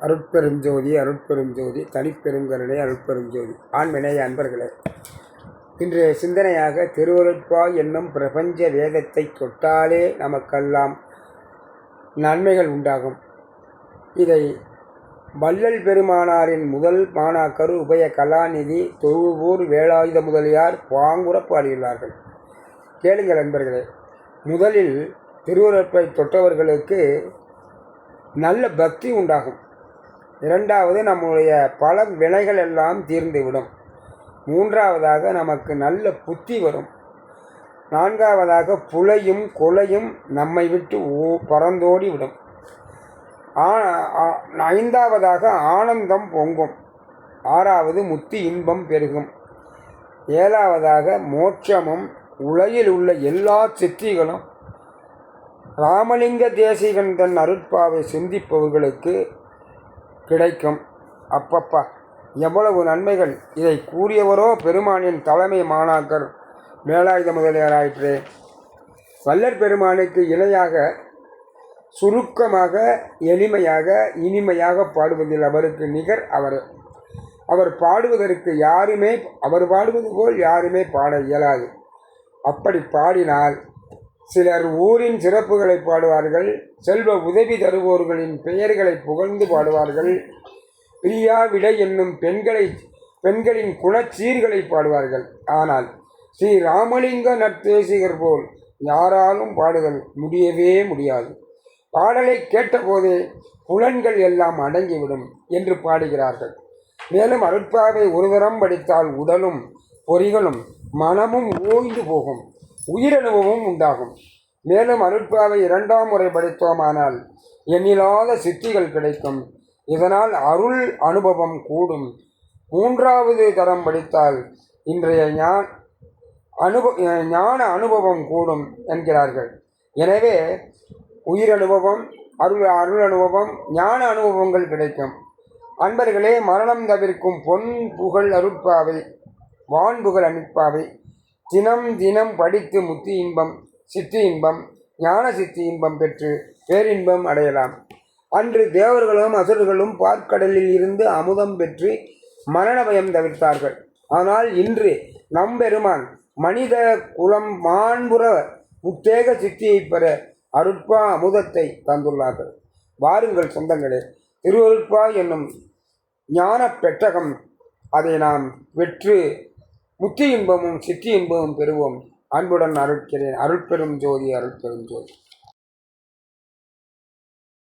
அருட்பெரும் ஜோதி அருட்பெரும் ஜோதி தனிப்பெருங்கருணை அருட்பெரும் ஜோதி ஆண்மனைய அன்பர்களே, இன்றைய சிந்தனையாக திருவருட்பா என்னும் பிரபஞ்ச வேதத்தை தொட்டாலே நமக்கெல்லாம் நன்மைகள் உண்டாகும். இதை வள்ளல் பெருமானாரின் முதல் மாணாக்கர் உபய கலாநிதி தொழுவூர் வேலாயுத முதலியார் பாங்குற பாடியுள்ளார்கள். கேளுங்கள் அன்பர்களே. முதலில் திருவருட்பை தொட்டவர்களுக்கு நல்ல பக்தி உண்டாகும். இரண்டாவது, நம்முடைய பல வினைகள் எல்லாம் தீர்ந்துவிடும். மூன்றாவதாக, நமக்கு நல்ல புத்தி வரும். நான்காவதாக, புலையும் கொலையும் நம்மை விட்டு பறந்தோடி விடும். ஐந்தாவதாக, ஆனந்தம் பொங்கும். ஆறாவது, முத்தி இன்பம் பெருகும். ஏழாவதாக, மோட்சமும் உலகில் உள்ள எல்லா சித்திகளும் ராமலிங்க தேசிகன் தன் அருட்பாவை சிந்திப்பவர்களுக்கு கிடைக்கும். அப்பப்பா, எவ்வளவு நன்மைகள்! இதை கூறியவரோ பெருமானின் தலைமை மாணாக்கர் வேலாயுத முதலியாராயிற்றே. வள்ளற் பெருமானுக்கு இணையாக சுருக்கமாக எளிமையாக இனிமையாக பாடுவதில் அவருக்கு நிகர் அவர். அவர் பாடுவதற்கு அவர் பாடுவது போல் யாருமே பாட இயலாது. அப்படி பாடினால் சிலர் ஊரின் சிறப்புகளை பாடுவார்கள், செல்வ உதவி தருவோர்களின் பெயர்களை புகழ்ந்து பாடுவார்கள், பிரியா விடை என்னும் பெண்களின் குணச்சீர்களை பாடுவார்கள். ஆனால் ஸ்ரீ ராமலிங்க நற்தேசிகர் போல் யாராலும் பாடுதல் முடியவே முடியாது. பாடலை கேட்டபோதே புலன்கள் எல்லாம் அடங்கிவிடும் என்று பாடுகிறார்கள். மேலும் அருட்பாவை ஒரு தரம் படித்தால் உடலும் பொறிகளும் மனமும் ஓய்ந்து போகும், உயிரணுவும் உண்டாகும். மேலும் அருட்பாவை இரண்டாம் முறை படித்தோமானால் எண்ணில்லாத சித்திகள் கிடைக்கும். இதனால் அருள் அனுபவம் கூடும். மூன்றாவது தரம் படித்தால் இன்றைய ஞான அனுபவம் கூடும் என்கிறார்கள். எனவே உயிர் அனுபவம், அருள் அனுபவம், ஞான அனுபவங்கள் கிடைக்கும். அன்பர்களே, மரணம் தவிர்க்கும் பொன் புகழ் அருட்பாவை, வான்புகழ் அனுட்பாவை தினம் தினம் படித்து முத்தி இன்பம், சித்தி இன்பம், ஞான சித்தி இன்பம் பெற்று பேரின்பம் அடையலாம். அன்று தேவர்களும் அசுரர்களும் பார்க்கடலில் இருந்து அமுதம் பெற்று மரண பயம் தவிர்த்தார்கள். ஆனால் இன்று நம்பெருமான் மனித குலம் மாண்புற முத்தேக சித்தியை பெற அருட்பா அமுதத்தை தந்துள்ளார்கள். வாருங்கள் சொந்தங்களே, திருவருட்பா என்னும் ஞான பெட்டகம், அதை நாம் வெற்று முத்தி இன்பமும் சித்தி இன்பமும் பெறுவோம். அன்புடன் அருட்கிறேன். அருட்பெரும் ஜோதி அருட்பெரும் ஜோதி.